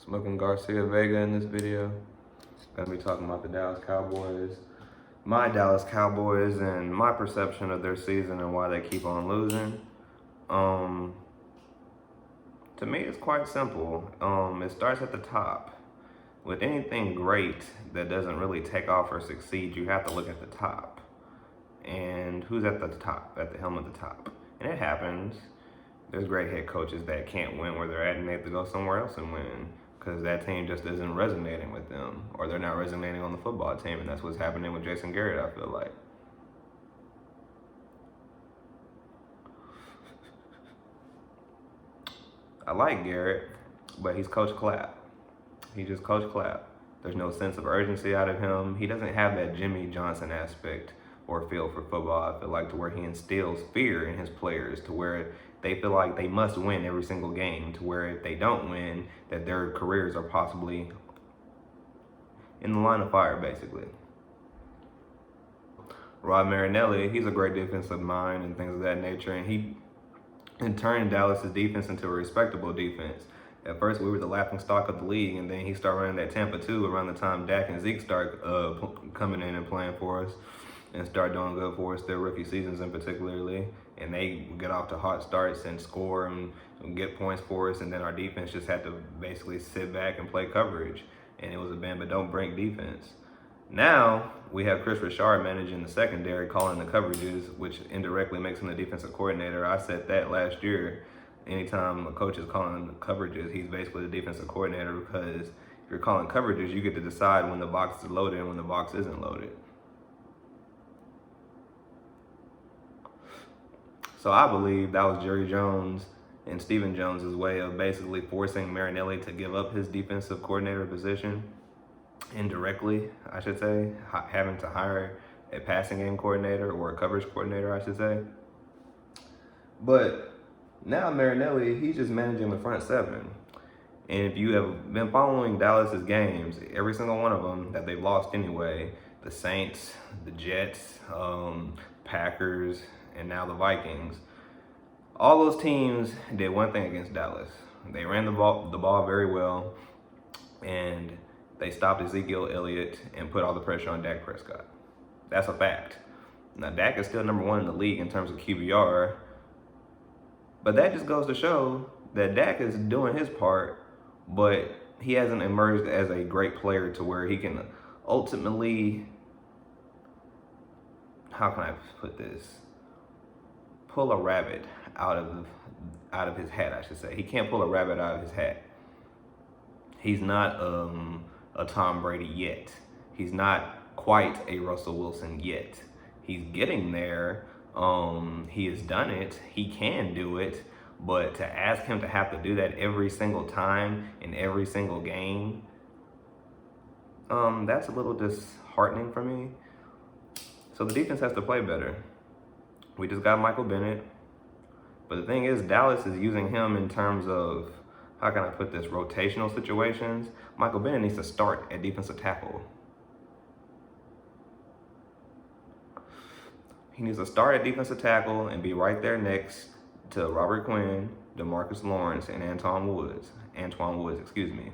Smoking Garcia Vega in this video. Gonna be talking about the Dallas Cowboys, my Dallas Cowboys, and my perception of their season and why they keep on losing. To me, it's quite simple. It starts at the top. With anything great that doesn't really take off or succeed, you have to look at the top. And who's at the top, at the helm of the top? And it happens. There's great head coaches that can't win where they're at and they have to go somewhere else and win because that team just isn't resonating with them, or they're not resonating on the football team, and that's what's happening with Jason Garrett, I feel like. I like Garrett, but he's Coach Clapp. He's just Coach Clapp. There's no sense of urgency out of him. He doesn't have that Jimmy Johnson aspect or feel for football, I feel like, to where he instills fear in his players, to where they feel like they must win every single game, to where if they don't win, that their careers are possibly in the line of fire, basically. Rod Marinelli, he's a great defensive mind and things of that nature, and he turned Dallas's defense into a respectable defense. At first, we were the laughing stock of the league, and then he started running that Tampa 2 around the time Dak and Zeke start coming in and playing for us and start doing good for us, their rookie seasons in particularly. And they get off to hot starts and score and get points for us, and then our defense just had to basically sit back and play coverage. And it was a bend but don't break defense. Now, we have Chris Richard managing the secondary, calling the coverages, which indirectly makes him the defensive coordinator. I said that last year. Anytime a coach is calling coverages, he's basically the defensive coordinator, because if you're calling coverages, you get to decide when the box is loaded and when the box isn't loaded. So I believe that was Jerry Jones and Stephen Jones' way of basically forcing Marinelli to give up his defensive coordinator position. Indirectly, I should say, having to hire a passing game coordinator or a coverage coordinator, I should say. But now Marinelli, he's just managing the front seven. And if you have been following Dallas's games, every single one of them that they've lost anyway, the Saints, the Jets, Packers, and now the Vikings, all those teams did one thing against Dallas. They ran the ball very well, and they stopped Ezekiel Elliott and put all the pressure on Dak Prescott. That's a fact. Now, Dak is still #1 in the league in terms of QBR, but that just goes to show that Dak is doing his part, but he hasn't emerged as a great player to where he can ultimately, how can I put this, pull a rabbit out of his hat, I should say. He can't pull a rabbit out of his hat. He's not a Tom Brady yet. He's not quite a Russell Wilson yet. He's getting there. He has done it. He can do it. But to ask him to have to do that every single time in every single game, that's a little disheartening for me. So the defense has to play better. We just got Michael Bennett. But the thing is, Dallas is using him in terms of, how can I put this, rotational situations. Michael Bennett needs to start at defensive tackle. He needs to start at defensive tackle and be right there next to Robert Quinn, DeMarcus Lawrence, and Antoine Woods, excuse me.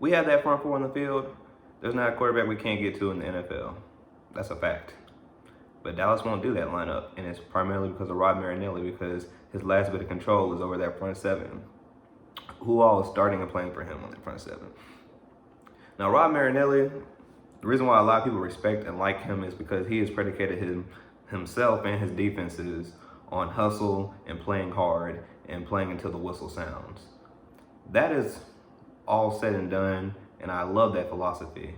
We have that front four in the field. There's not a quarterback we can't get to in the NFL. That's a fact. But Dallas won't do that lineup, and it's primarily because of Rod Marinelli, because his last bit of control is over that front seven. Who all is starting and playing for him on that front seven? Now, Rod Marinelli, the reason why a lot of people respect and like him is because he has predicated himself and his defenses on hustle and playing hard and playing until the whistle sounds. That is all said and done, and I love that philosophy.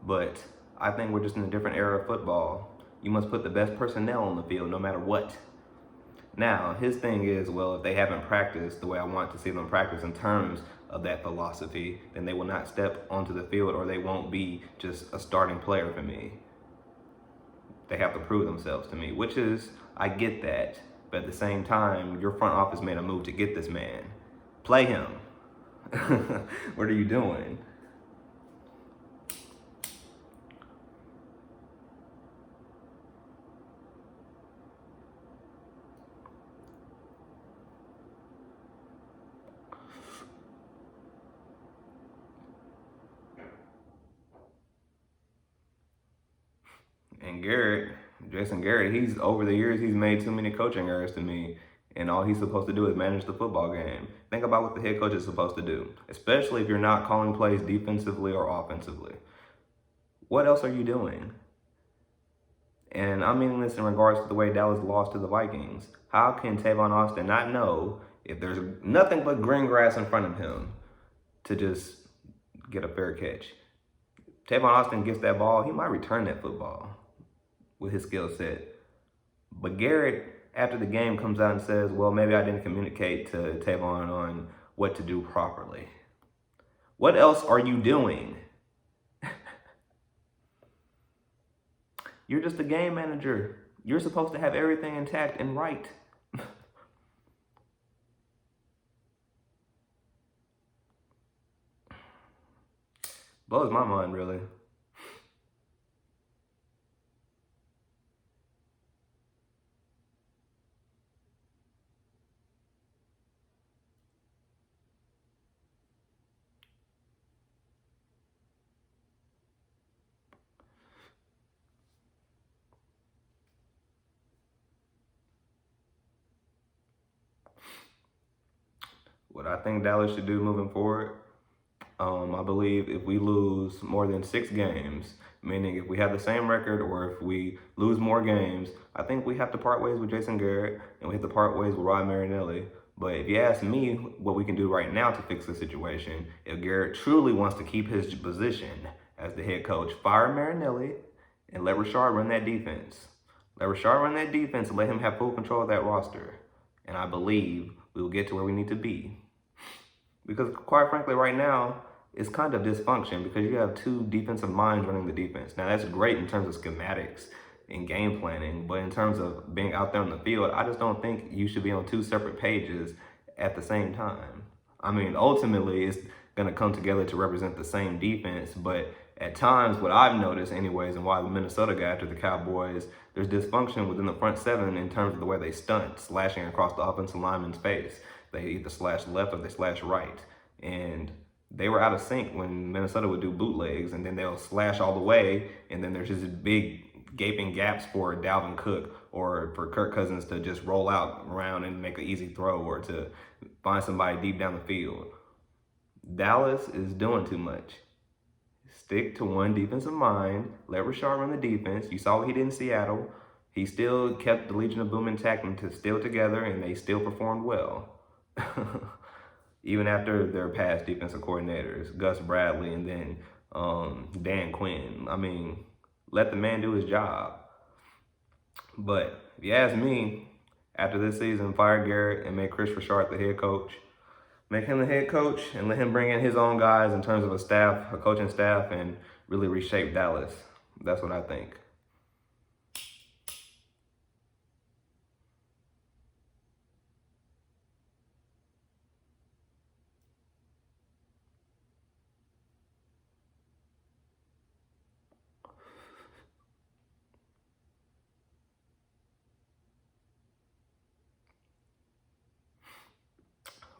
But I think we're just in a different era of football. You must put the best personnel on the field no matter what. Now, his thing is, well, if they haven't practiced the way I want to see them practice in terms of that philosophy, then they will not step onto the field, or they won't be just a starting player for me. They have to prove themselves to me, which is, I get that. But at the same time, your front office made a move to get this man. Play him. What are you doing? And Garrett, Jason Garrett, he's over the years, he's made too many coaching errors to me. And all he's supposed to do is manage the football game. Think about what the head coach is supposed to do, especially if you're not calling plays defensively or offensively. What else are you doing? And I'm meaning this in regards to the way Dallas lost to the Vikings. How can Tavon Austin not know if there's nothing but green grass in front of him to just get a fair catch? Tavon Austin gets that ball, he might return that football with his skill set. But Garrett, after the game, comes out and says, well, maybe I didn't communicate to Tavon on what to do properly. What else are you doing? You're just a game manager. You're supposed to have everything intact and right. Blows my mind, really. What I think Dallas should do moving forward, I believe if we lose more than 6 games, meaning if we have the same record or if we lose more games, I think we have to part ways with Jason Garrett and we have to part ways with Rod Marinelli. But if you ask me what we can do right now to fix the situation, if Garrett truly wants to keep his position as the head coach, fire Marinelli and let Rashard run that defense. Let Rashard run that defense and let him have full control of that roster. And I believe we will get to where we need to be. Because quite frankly, right now, it's kind of dysfunction because you have 2 defensive minds running the defense. Now, that's great in terms of schematics and game planning, but in terms of being out there on the field, I just don't think you should be on 2 separate pages at the same time. I mean, ultimately, it's going to come together to represent the same defense, but at times, what I've noticed anyways, and why the Minnesota got after the Cowboys, there's dysfunction within the front 7 in terms of the way they stunt, slashing across the offensive lineman's face. They either slash left or they slash right. And they were out of sync when Minnesota would do bootlegs, and then they'll slash all the way, and then there's just big gaping gaps for Dalvin Cook or for Kirk Cousins to just roll out around and make an easy throw or to find somebody deep down the field. Dallas is doing too much. Stick to one defensive mind. Let Rashard run the defense. You saw what he did in Seattle. He still kept the Legion of Boom intact and still together, and they still performed well. Even after their past defensive coordinators, Gus Bradley and then Dan Quinn. I mean, let the man do his job. But if you ask me, after this season, fire Garrett and make Chris Richard the head coach. Make him the head coach and let him bring in his own guys in terms of a staff, a coaching staff, and really reshape Dallas. That's what I think.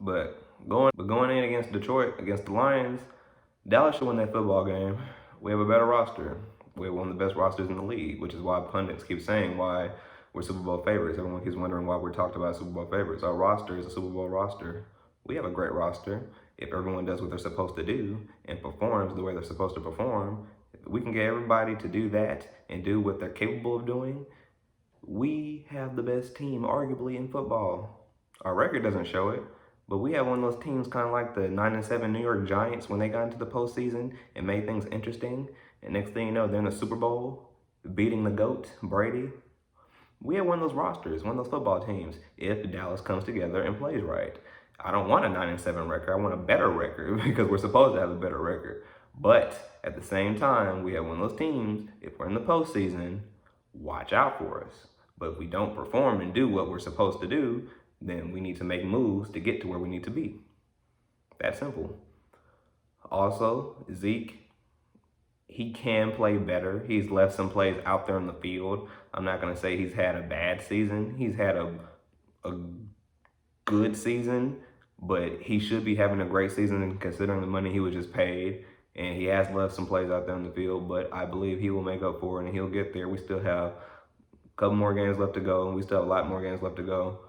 But going in against Detroit, against the Lions, Dallas should win that football game. We have a better roster. We have one of the best rosters in the league, which is why pundits keep saying why we're Super Bowl favorites. Everyone keeps wondering why we're talked about Super Bowl favorites. Our roster is a Super Bowl roster. We have a great roster. If everyone does what they're supposed to do and performs the way they're supposed to perform, if we can get everybody to do that and do what they're capable of doing, we have the best team, arguably, in football. Our record doesn't show it. But we have one of those teams kind of like the 9-7 New York Giants when they got into the postseason and made things interesting. And next thing you know, they're in the Super Bowl, beating the GOAT, Brady. We have one of those rosters, one of those football teams, if Dallas comes together and plays right. I don't want a 9-7 record. I want a better record because we're supposed to have a better record. But at the same time, we have one of those teams, if we're in the postseason, watch out for us. But if we don't perform and do what we're supposed to do, then we need to make moves to get to where we need to be. That simple. Also, Zeke, he can play better. He's left some plays out there on the field. I'm not going to say he's had a bad season. He's had a good season, but he should be having a great season considering the money he was just paid. and he has left some plays out there in the field, but I believe he will make up for it and he'll get there. We still have a couple more games left to go, and we still have a lot more games left to go.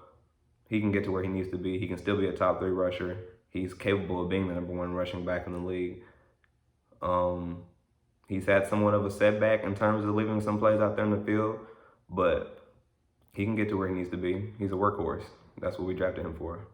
He can get to where he needs to be. He can still be a top 3 rusher. He's capable of being the number 1 rushing back in the league. He's had somewhat of a setback in terms of leaving some plays out there in the field, but he can get to where he needs to be. He's a workhorse. That's what we drafted him for.